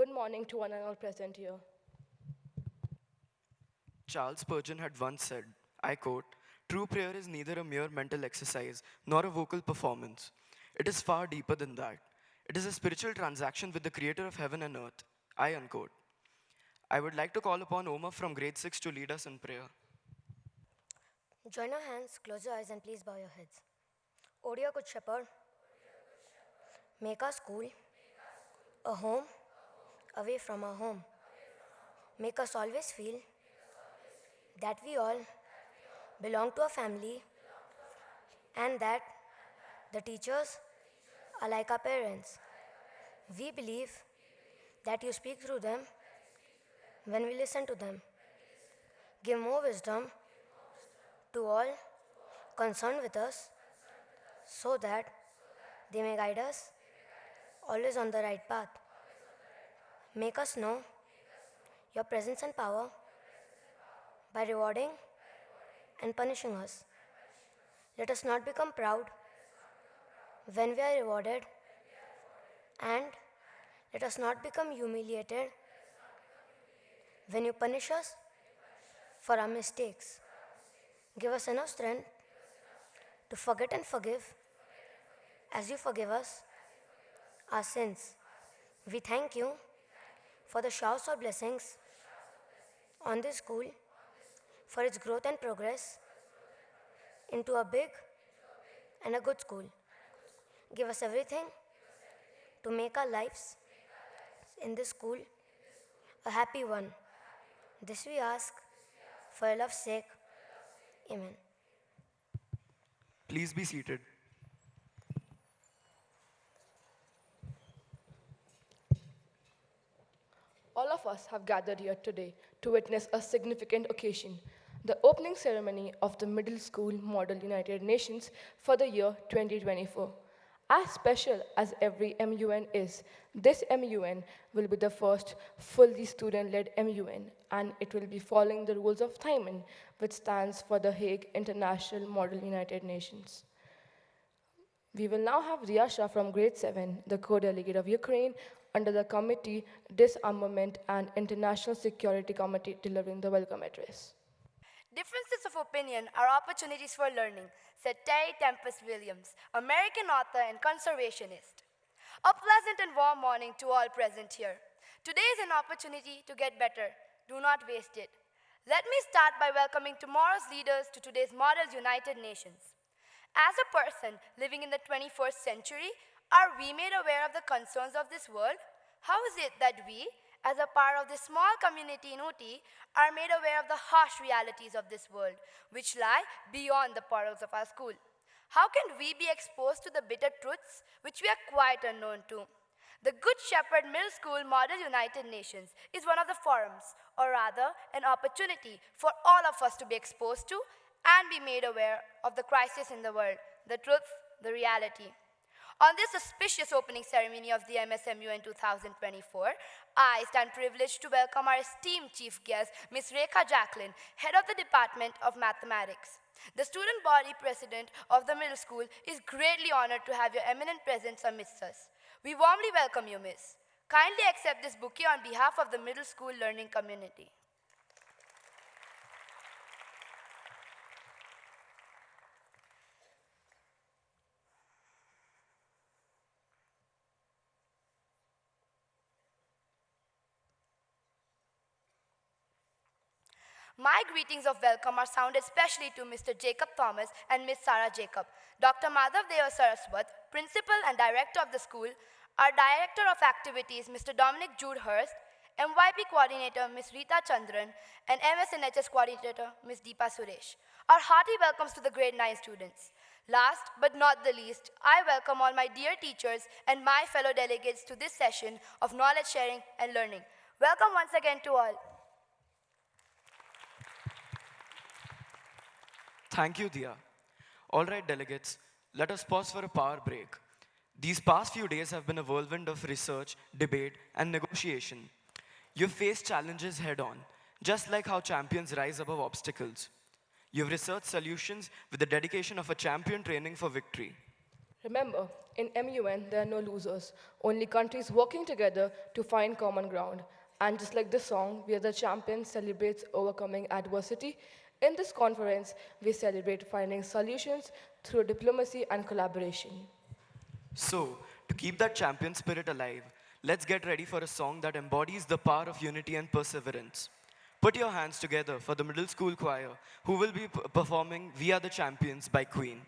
Good morning to one and all present here. Charles Spurgeon had once said, I quote, "True prayer is neither a mere mental exercise nor a vocal performance. It is far deeper than that. It is a spiritual transaction with the creator of heaven and earth." I unquote. I would like to call upon Oma from grade 6 to lead us in prayer. Join your hands, close your eyes, and please bow your heads. O dear Good Shepherd, make our school a home away from our home. Make us always feel that we all belong to a family and that the teachers are like our parents. We believe that you speak through them when we listen to them. Give more wisdom to all concerned with us so that they may guide us always on the right path. Make us know your presence and power by rewarding and punishing us. Let us not become proud when we are rewarded, and let us not become humiliated when you punish us for our mistakes. Give us enough strength to forget and forgive as you forgive us our sins. We thank you for the showers of blessings on this school, for its growth and progress into a big and a good school. Give us everything to make our lives in this school a happy one. This we ask for your love's sake. Amen. Please be seated. All of us have gathered here today to witness a significant occasion, the opening ceremony of the Middle School Model United Nations for the year 2024. As special as every MUN is, this MUN will be the first fully student-led MUN, and it will be following the rules of 𝗖𝗛𝗙, which stands for the Hague International Model United Nations. We will now have Riasha from grade 7, the co-delegate of Ukraine, under the committee Disarmament and International Security Committee, delivering the welcome address. Differences of opinion are opportunities for learning, said Terry Tempest Williams, American author and conservationist. A pleasant and warm morning to all present here. Today is an opportunity to get better. Do not waste it. Let me start by welcoming tomorrow's leaders to today's Model United Nations. As a person living in the 21st century, are we made aware of the concerns of this world? How is it that we, as a part of this small community in Ooty, are made aware of the harsh realities of this world, which lie beyond the portals of our school? How can we be exposed to the bitter truths which we are quite unknown to? The Good Shepherd Middle School Model United Nations is one of the forums, or rather an opportunity for all of us to be exposed to and be made aware of the crisis in the world, the truth, the reality. On this auspicious opening ceremony of the MSMUN 2024, I stand privileged to welcome our esteemed chief guest, Ms. 𝗔𝗕𝗢𝗏𝗧, head of the Department of Mathematics. The student body president of the middle school is greatly honored to have your eminent presence amidst us. We warmly welcome you, Miss. Kindly accept this bouquet on behalf of the middle school learning community. My greetings of welcome are sounded especially to Mr. Jacob Thomas and Ms. Sarah Jacob, Dr. Madhav Deva Saraswat, principal and director of the school, our director of activities, Mr. Dominic 𝗔𝗕𝗢𝗧, MYP coordinator, Ms. Rita Chandran, and MSNHS coordinator, Ms. Deepa Suresh. Our hearty welcomes to the grade 9 students. Last but not the least, I welcome all my dear teachers and my fellow delegates to this session of knowledge sharing and learning. Welcome once again to all. Thank you, Dia. All right, delegates, let us pause for a power break. These past few days have been a whirlwind of research, debate, and negotiation. You've faced challenges head-on, just like how champions rise above obstacles. You've researched solutions with the dedication of a champion training for victory. Remember, in MUN, there are no losers, only countries working together to find common ground. And just like this song, We Are the Champions celebrates overcoming adversity. In this conference, we celebrate finding solutions through diplomacy and collaboration. So, to keep that champion spirit alive, let's get ready for a song that embodies the power of unity and perseverance. Put your hands together for the middle school choir, who will be performing We Are the Champions by Queen.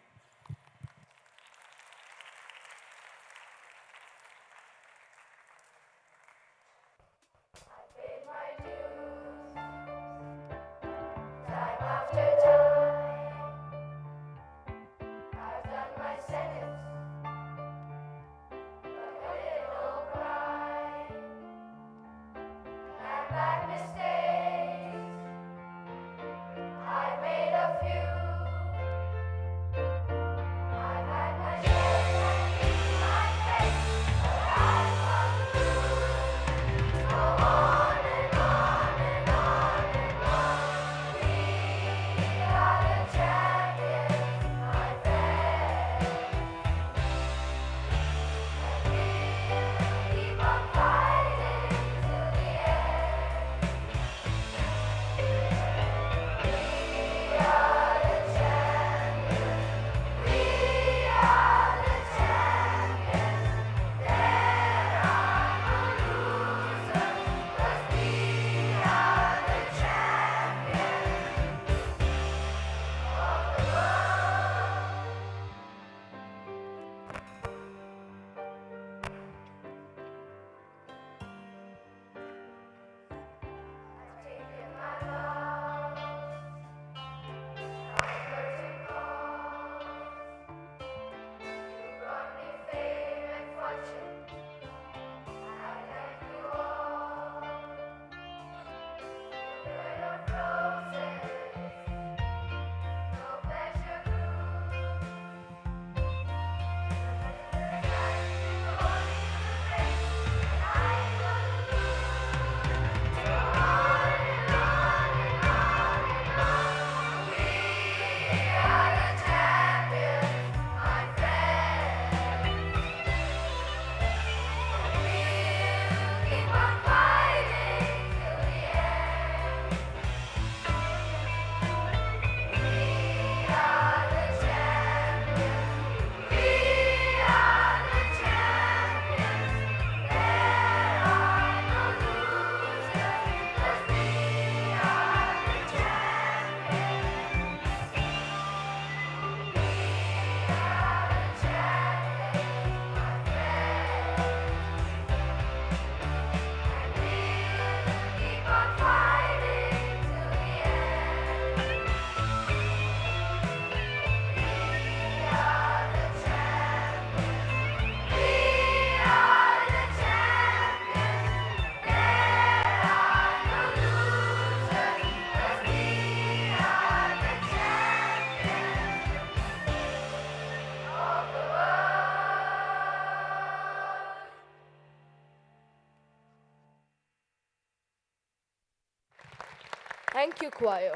Thank you, choir.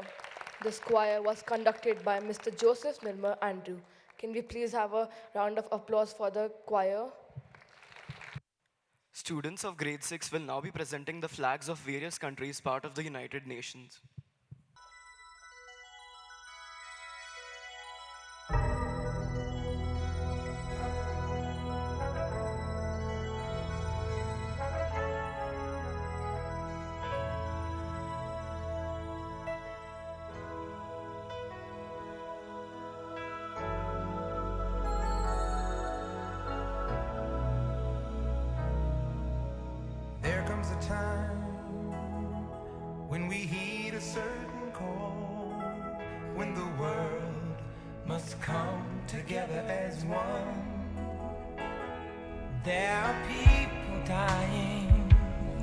This choir was conducted by Mr. Joseph Nirmal Andrew. Can we please have a round of applause for the choir? Students of grade 6 will now be presenting the flags of various countries part of the United Nations. There comes a time when we heed a certain call, when the world must come together as one. There are people dying.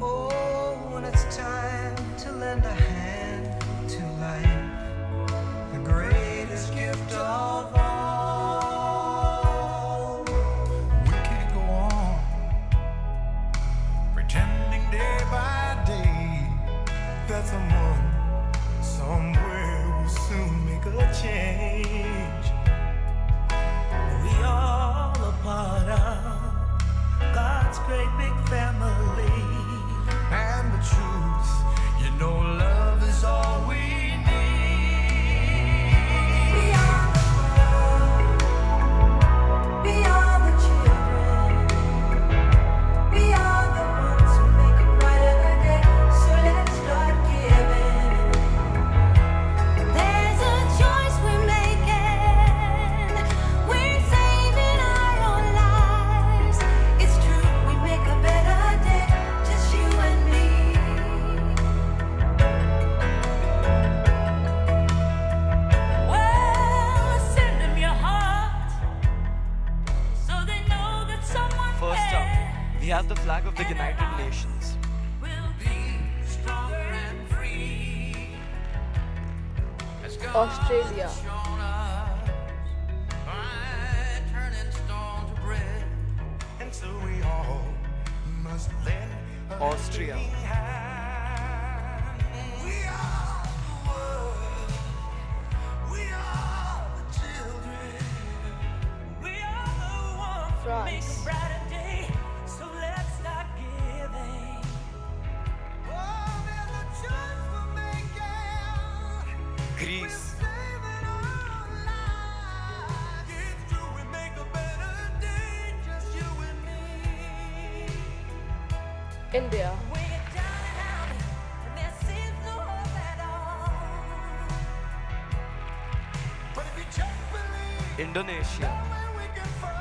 Oh, when it's time to lend a hand to life, the greatest gift of all. We can't go on pretending day by day that someone somewhere will soon make a change. We all You know love is all we need. We are the world. We are the children. We are the ones who make a brighter day. So let's start giving. There's a choice we're making. We're saving our own lives. It's true, we make a better day. Just you and me. Well, send them your heart so they know that someone First up, cares. we have the flag of the United Nations. We'll be stronger and free. As God Australia. has shown us by turning stone to bread. And so we all must lend a Austria. helping hand. We are the world. We are the children. We are the ones who make a France. brighter day. So let's start giving. Oh, there's a choice we're making. Greece. Saving our lives. It's true, we make a better day. Just you and me. India. We get down and out, and there seems no hope at all. But if you just believe, Indonesia. then we can fall.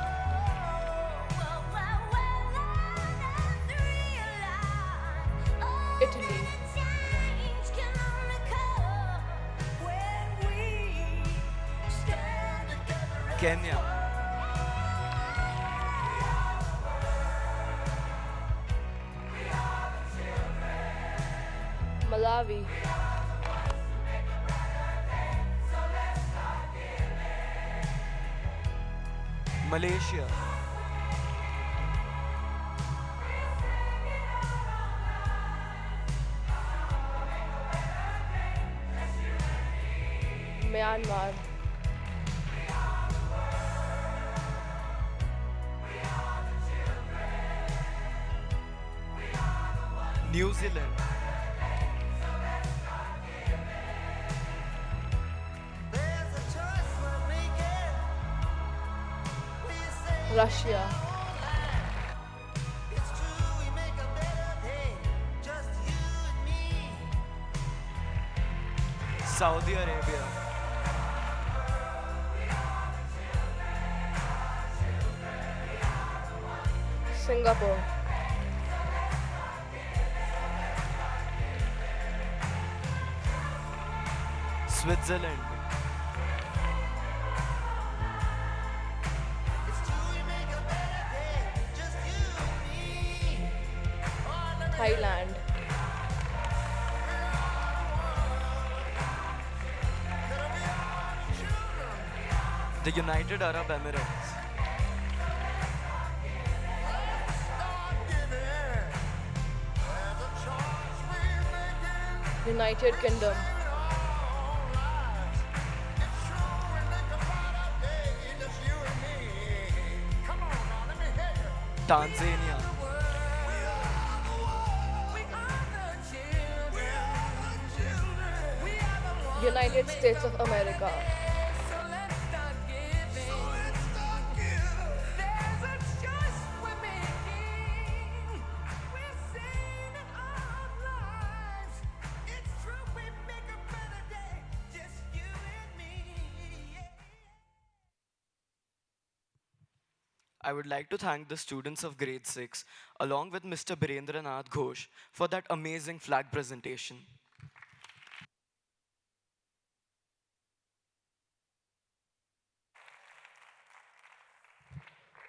Italy. Change can only come when we stand together. Kenya. Malawi. Malaysia. Myanmar. New Zealand. There's a choice we're making. We say Russia. it's true, we make a better day. Just you and me. Saudi Arabia. Singapore. Switzerland. It's true, we make a better day. Just you and me. Thailand. The United Arab Emirates. United Kingdom. Tanzania. United States of America. I would like to thank the students of grade 6 along with Mr. 𝗔𝗕𝗢𝗡𝗟 for that amazing flag presentation.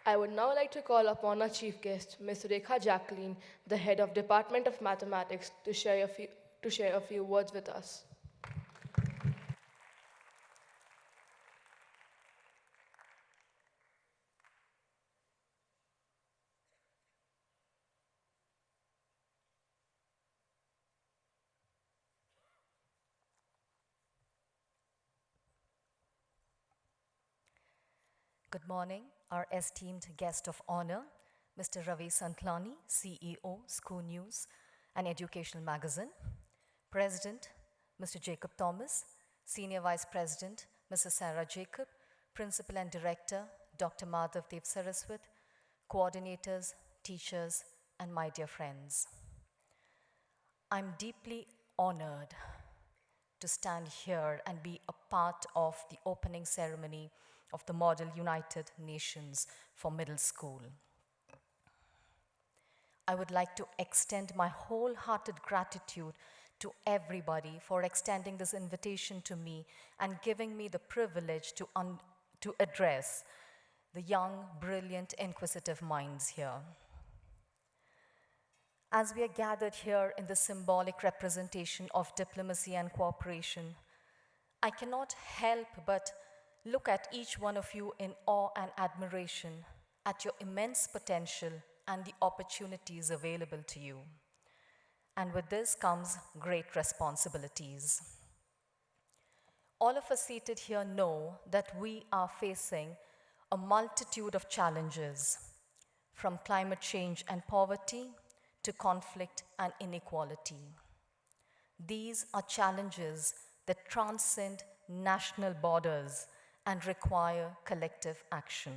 I would now like to call upon our chief guest, Ms. 𝗔𝗕𝗢𝗡𝗟, the head of Department of Mathematics, to share a few words with us. Good morning, our esteemed guest of honor, Mr. Ravi Santlani, CEO, School News, an educational magazine. President, Mr. 𝗔𝗕𝗢𝗧, Senior Vice President, Mrs. Sarah Jacob, Principal and Director, Dr. 𝗔𝗕𝗢𝗪𝗧, coordinators, teachers, and my dear friends. I'm deeply honored to stand here and be a part of the opening ceremony of the Model United Nations for Middle School. I would like to extend my wholehearted gratitude to everybody for extending this invitation to me and giving me the privilege to address the young, brilliant, inquisitive minds here. As we are gathered here in the symbolic representation of diplomacy and cooperation, I cannot help but look at each one of you in awe and admiration at your immense potential and the opportunities available to you. And with this comes great responsibilities. All of us seated here know that we are facing a multitude of challenges, from climate change and poverty to conflict and inequality. These are challenges that transcend national borders and require collective action.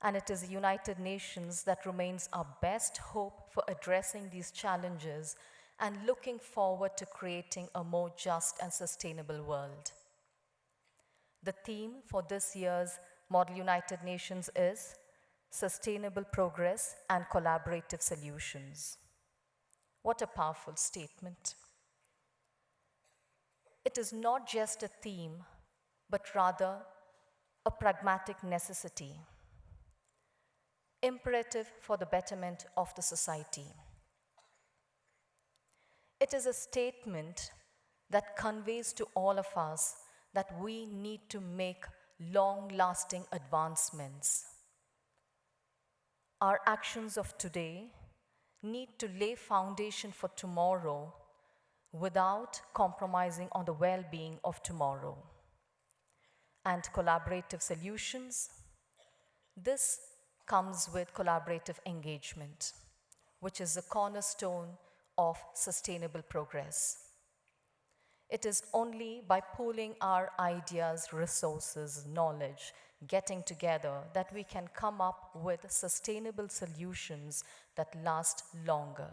And it is the United Nations that remains our best hope for addressing these challenges and looking forward to creating a more just and sustainable world. The theme for this year's Model United Nations is Sustainable Progress and Collaborative Solutions. What a powerful statement. It is not just a theme, but rather a pragmatic necessity, imperative for the betterment of the society. It is a statement that conveys to all of us that we need to make long-lasting advancements. Our actions of today need to lay foundation for tomorrow without compromising on the well-being of tomorrow. And collaborative solutions, this comes with collaborative engagement, which is the cornerstone of sustainable progress. It is only by pooling our ideas, resources, knowledge, getting together that we can come up with sustainable solutions that last longer.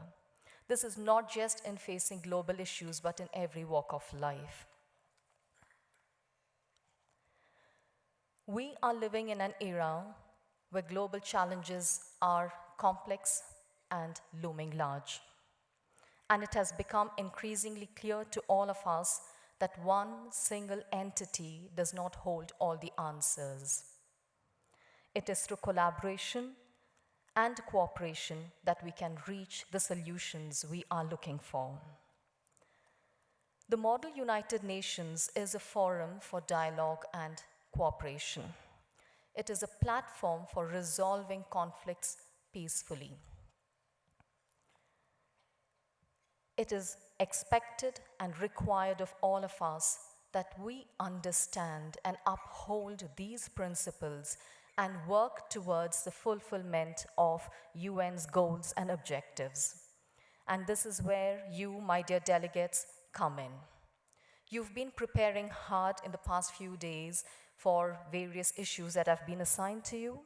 This is not just in facing global issues, but in every walk of life. We are living in an era where global challenges are complex and looming large. And it has become increasingly clear to all of us that one single entity does not hold all the answers. It is through collaboration and cooperation that we can reach the solutions we are looking for. The Model United Nations is a forum for dialogue and cooperation. It is a platform for resolving conflicts peacefully. It is expected and required of all of us that we understand and uphold these principles and work towards the fulfillment of UN's goals and objectives. And this is where you, my dear delegates, come in. You've been preparing hard in the past few days for various issues that have been assigned to you.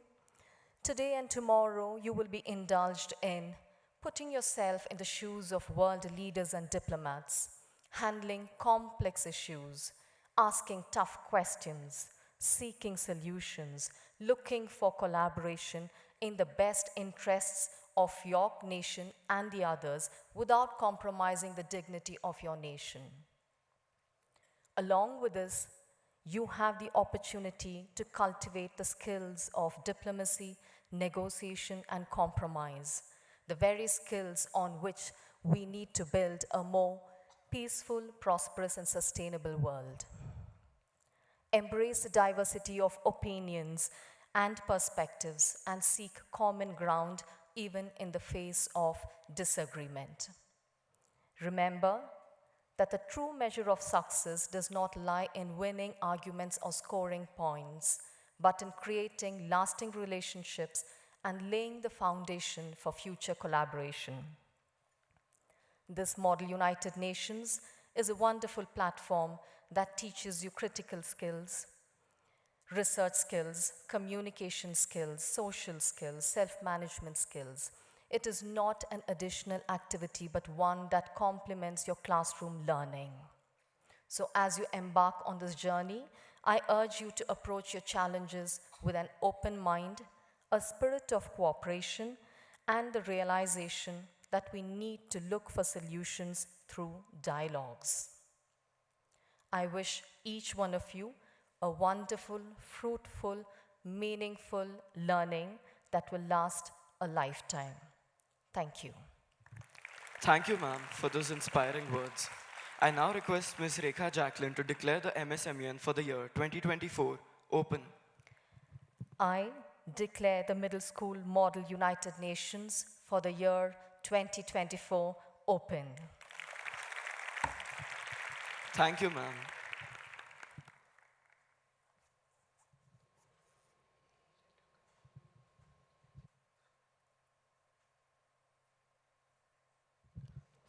Today and tomorrow, you will be indulged in putting yourself in the shoes of world leaders and diplomats, handling complex issues, asking tough questions, seeking solutions, looking for collaboration in the best interests of your nation and the others without compromising the dignity of your nation. Along with this, you have the opportunity to cultivate the skills of diplomacy, negotiation, and compromise, the very skills on which we need to build a more peaceful, prosperous, and sustainable world. Embrace the diversity of opinions and perspectives and seek common ground even in the face of disagreement. Remember that the true measure of success does not lie in winning arguments or scoring points, but in creating lasting relationships and laying the foundation for future collaboration. This Model United Nations is a wonderful platform that teaches you critical skills, research skills, communication skills, social skills, self-management skills. It is not an additional activity, but one that complements your classroom learning. So as you embark on this journey, I urge you to approach your challenges with an open mind, a spirit of cooperation, and the realization that we need to look for solutions through dialogues. I wish each one of you a wonderful, fruitful, meaningful learning that will last a lifetime. Thank you. Thank you, ma'am, for those inspiring words. I now request Ms. Rekha Jacqueline to declare the MSMUN for the year 2024 open. I declare the Middle School Model United Nations for the year 2024 open. Thank you, ma'am.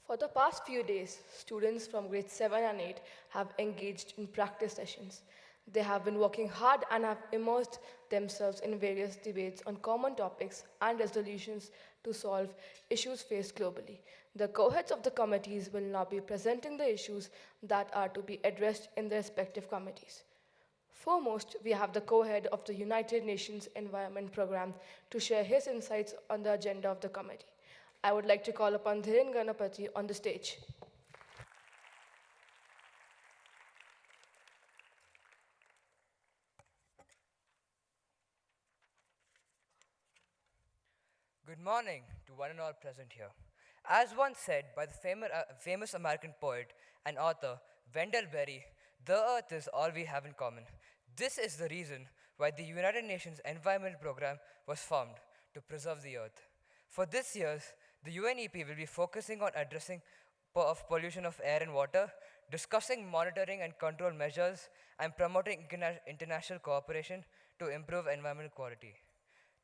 For the past few days, students from grades 7 and 8 have engaged in practice sessions. They have been working hard and have immersed themselves in various debates on common topics and resolutions to solve issues faced globally. The co-heads of the committees will now be presenting the issues that are to be addressed in their respective committees. Foremost, we have the co-head of the United Nations Environment Programme to share his insights on the agenda of the committee. I would like to call upon 𝗔𝗕𝗢𝗡𝗃 on the stage. Good morning to one and all present here. As once said by the famous American poet and author Wendell Berry, the earth is all we have in common. This is the reason why the United Nations Environment Programme was formed, to preserve the earth. For this year, the UNEP will be focusing on addressing of pollution of air and water, discussing monitoring and control measures, and promoting international cooperation to improve environmental quality.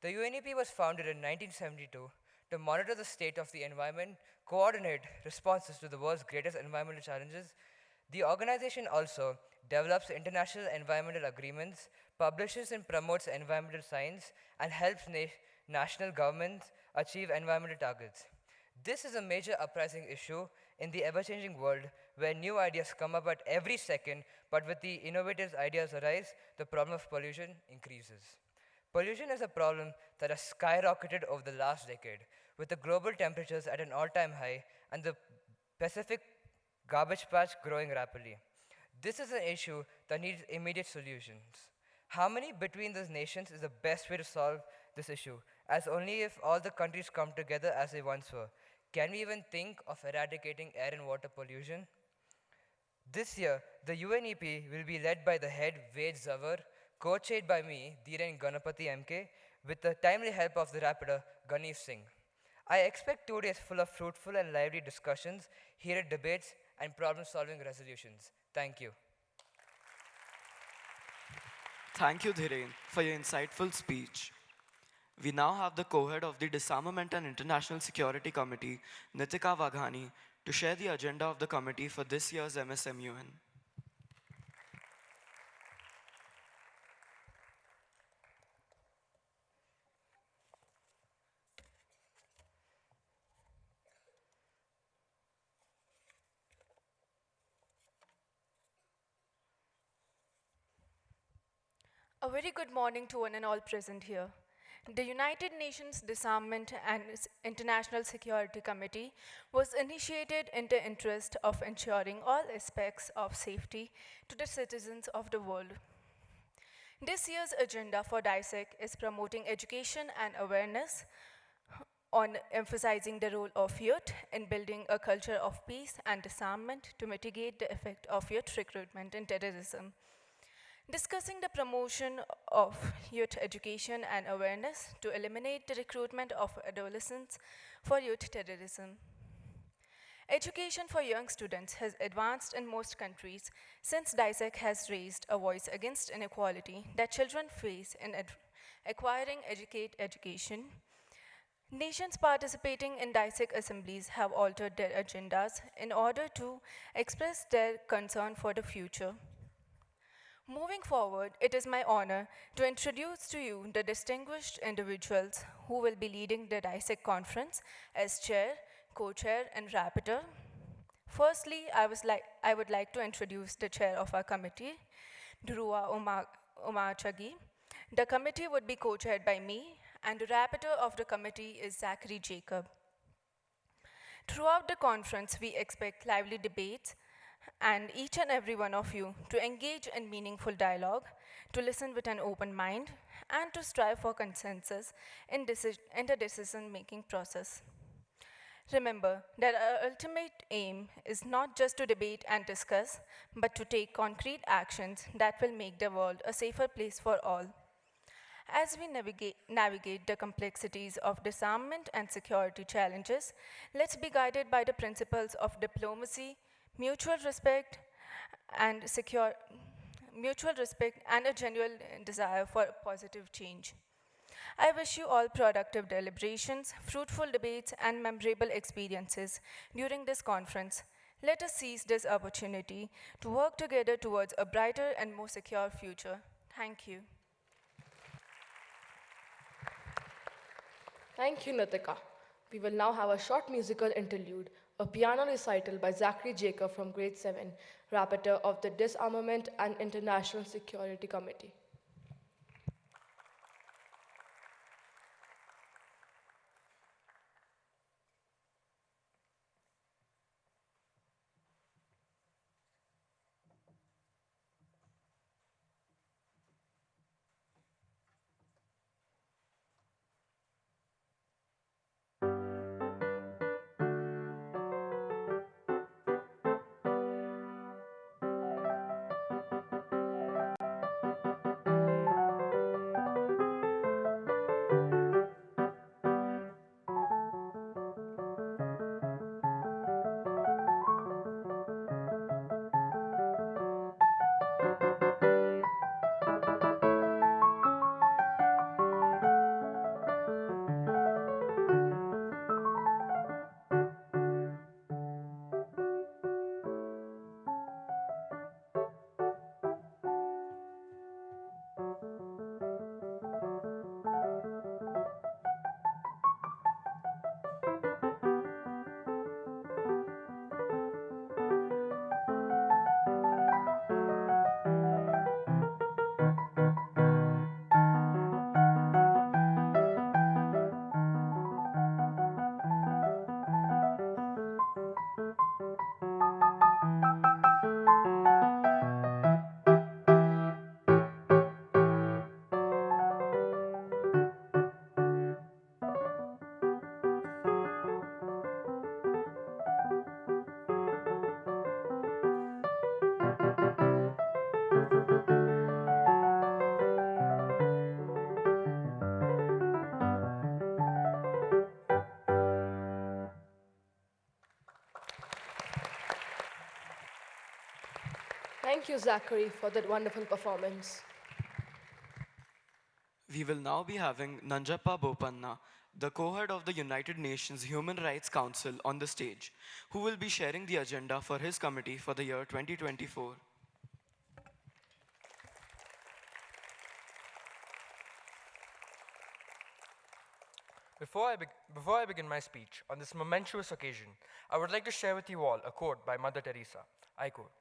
The UNEP was founded in 1972 to monitor the state of the environment, coordinate responses to the world's greatest environmental challenges. The organization also develops international environmental agreements, publishes and promotes environmental science, and helps national governments achieve environmental targets. This is a major uprising issue in the ever-changing world where new ideas come up at every second, but with the innovative ideas arise, the problem of pollution increases. Pollution is a problem that has skyrocketed over the last decade, with the global temperatures at an all-time high and the Pacific garbage patch growing rapidly. This is an issue that needs immediate solutions. Harmony between these nations is the best way to solve this issue, as only if all the countries come together as they once were. Can we even think of eradicating air and water pollution? This year, the UNEP will be led by the head 𝗔𝗕𝗢𝗧, co-chaired by me, 𝗔𝗕𝗢𝗃𝗍 MK, with the timely help of the rapper Gunneef Singh. I expect 2 days full of fruitful and lively discussions, heated debates, and problem-solving resolutions. Thank you. Thank you, Dhiren, for your insightful speech. We now have the co-head of the Disarmament and International Security Committee, Nitika Waghani, to share the agenda of the committee for this year's MSMUN. A very good morning to one and all present here. The United Nations Disarmament and International Security Committee was initiated in the interest of ensuring all aspects of safety to the citizens of the world. This year's agenda for DISEC is promoting education and awareness on emphasizing the role of youth in building a culture of peace and disarmament to mitigate the effect of youth recruitment and terrorism. Discussing the promotion of youth education and awareness to eliminate the recruitment of adolescents for youth terrorism. Education for young students has advanced in most countries since DISEC has raised a voice against inequality that children face in acquiring education. Nations participating in DISEC assemblies have altered their agendas in order to express their concern for the future. Moving forward, it is my honor to introduce to you the distinguished individuals who will be leading the DISEC conference as chair, co-chair, and rapporteur. Firstly, I would like to introduce the chair of our committee, 𝗔𝗕𝗢𝗨𝗧. The committee would be co-chaired by me, and the rapporteur of the committee is 𝗔𝗕𝗢𝗓𝗓. Throughout the conference, we expect lively debates and each and every one of you to engage in meaningful dialogue, to listen with an open mind, and to strive for consensus in the decision-making process. Remember that our ultimate aim is not just to debate and discuss, but to take concrete actions that will make the world a safer place for all. As we navigate the complexities of disarmament and security challenges, let's be guided by the principles of diplomacy, mutual respect, and a genuine desire for positive change. I wish you all productive deliberations, fruitful debates, and memorable experiences during this conference. Let us seize this opportunity to work together towards a brighter and more secure future. Thank you. Thank you, Nitika. We will now have a short musical interlude, a piano recital by 𝗔𝗕𝗢𝗓𝗓 from Grade 7, rapporteur of the Disarmament and International Security Committee. Thank you, Zachary, for that wonderful performance. We will now be having Nanjappa Bopanna, the co-head of the United Nations Human Rights Council, on the stage, who will be sharing the agenda for his committee for the year 2024. Before I begin my speech on this momentous occasion, I would like to share with you all a quote by Mother Teresa. I quote,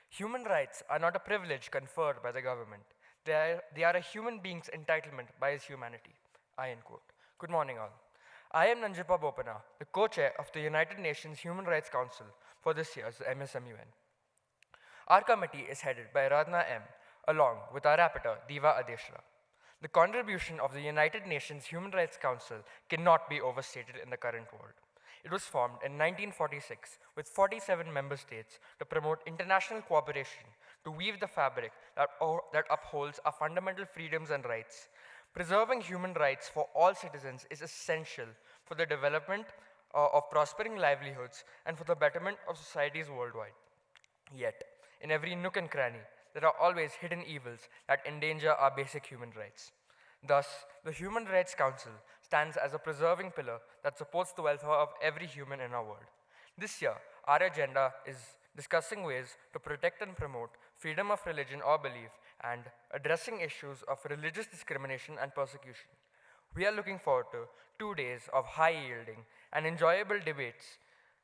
"Human rights are not a privilege conferred by the government. They are a human being's entitlement by his humanity." I end quote. Good morning all. I am Nanjappa Bopanna, the co-chair of the United Nations Human Rights Council for this year's MSMUN. Our committee is headed by Radna M, along with our rapporteur, 𝗔𝗕𝗢𝗨𝗧. The contribution of the United Nations Human Rights Council cannot be overstated in the current world. It was formed in 1946 with 47 member states to promote international cooperation, to weave the fabric that upholds our fundamental freedoms and rights. Preserving human rights for all citizens is essential for the development of prospering livelihoods and for the betterment of societies worldwide. Yet, in every nook and cranny, there are always hidden evils that endanger our basic human rights. Thus, the Human Rights Council stands as a preserving pillar that supports the welfare of every human in our world. This year, our agenda is discussing ways to protect and promote freedom of religion or belief and addressing issues of religious discrimination and persecution. We are looking forward to 2 days of high-yielding and enjoyable debates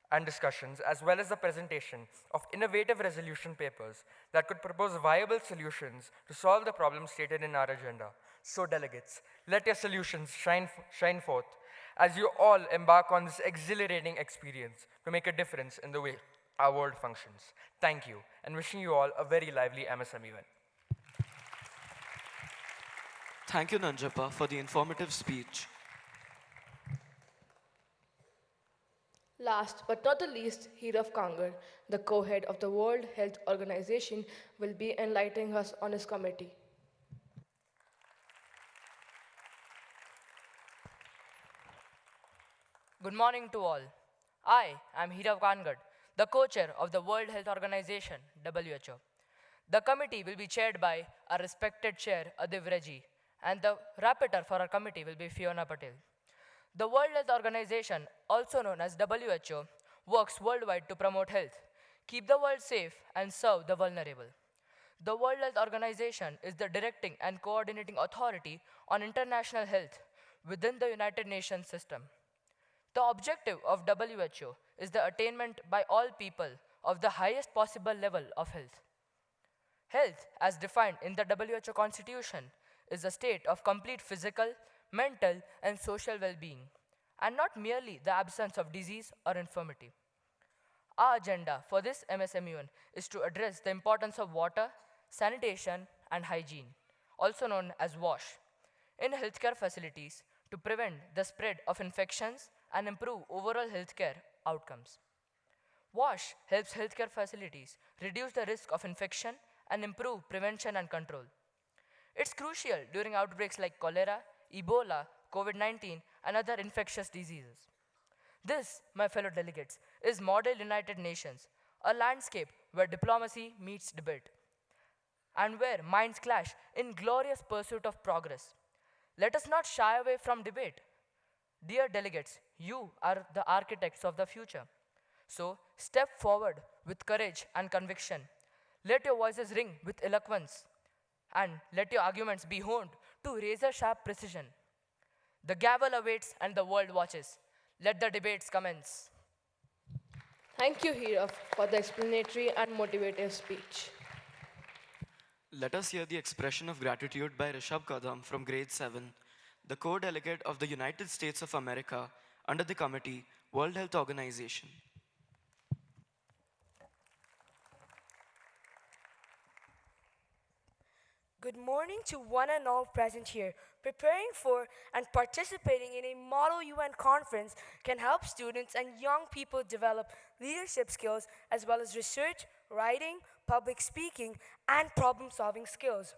and discussions, as well as the presentation of innovative resolution papers that could propose viable solutions to solve the problems stated in our agenda. So delegates, let your solutions shine forth as you all embark on this exhilarating experience to make a difference in the way our world functions. Thank you, and wishing you all a very lively MSMUN. Thank you, Nanjappa, for the informative speech. Last but not the least, 𝗖𝗛𝗢𝗡𝗟, the co-head of the World Health Organization, will be enlightening us on his committee. Good morning to all. I am 𝗖𝗛𝗢𝗡𝗟, the co-chair of the World Health Organization, WHO. The committee will be chaired by our respected chair, 𝗖𝗛𝗔𝗡𝗡𝗟, and the rapporteur for our committee will be Fiona Patel. The World Health Organization, also known as WHO, works worldwide to promote health, keep the world safe, and serve the vulnerable. The World Health Organization is the directing and coordinating authority on international health within the United Nations system. The objective of WHO is the attainment by all people of the highest possible level of health. Health, as defined in the WHO Constitution, is a state of complete physical, mental, and social well-being, and not merely the absence of disease or infirmity. Our agenda for this MSMUN is to address the importance of water, sanitation, and hygiene, also known as WASH, in healthcare facilities to prevent the spread of infections and improve overall healthcare outcomes. WASH helps healthcare facilities reduce the risk of infection and improve prevention and control. It's crucial during outbreaks like cholera, Ebola, COVID-19, and other infectious diseases. This, my fellow delegates, is Model United Nations, a landscape where diplomacy meets debate, and where minds clash in glorious pursuit of progress. Let us not shy away from debate. Dear delegates, you are the architects of the future. So step forward with courage and conviction. Let your voices ring with eloquence, and let your arguments be honed to razor-sharp precision. The gavel awaits and the world watches. Let the debates commence. Thank you, 𝗖𝗛𝗢, for the explanatory and motivative speech. Let us hear the expression of gratitude by 𝗔𝗕𝗢𝗓 from grade 7, the co-delegate of the United States of America under the committee, World Health Organization. Good morning to one and all present here. Preparing for and participating in a Model UN conference can help students and young people develop leadership skills as well as research, writing, public speaking, and problem-solving skills.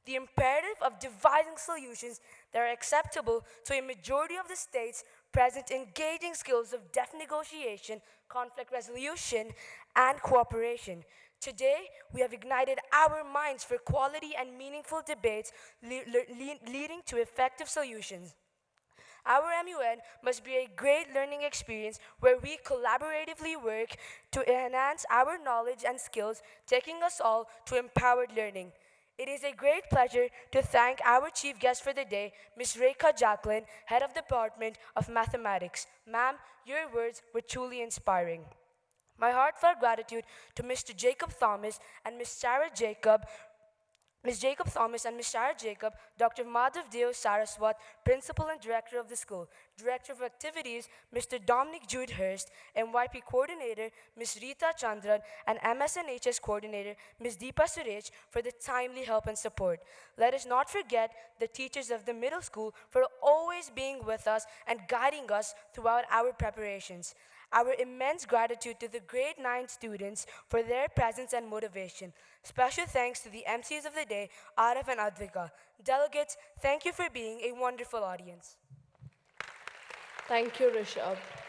The imperative of devising solutions that are acceptable to a majority of the states present engaging skills of deaf negotiation, conflict resolution, and cooperation. Today, we have ignited our minds for quality and meaningful debates leading to effective solutions. Our MUN must be a great learning experience where we collaboratively work to enhance our knowledge and skills, taking us all to empowered learning. It is a great pleasure to thank our chief guest for the day, Ms. 𝗖𝗛𝗢𝗡𝗟, Head of Department of Mathematics. Ma'am, your words were truly inspiring. My heartfelt gratitude to Mr. Jacob Thomas and Ms. Sarah Jacob, Dr. Madhavdeo Saraswat, Principal and Director of the school, Director of Activities, Mr. Dominic Jude Hurst, MYP Coordinator, Ms. Rita Chandran, and MSNHS Coordinator, Ms. Deepa Suresh, for the timely help and support. Let us not forget the teachers of the middle school for always being with us and guiding us throughout our preparations. Our immense gratitude to the grade 9 students for their presence and motivation. Special thanks to the MCs of the day, Arif and Advika. Delegates, thank you for being a wonderful audience. Thank you, 𝗔𝗕𝗢𝗓𝗓.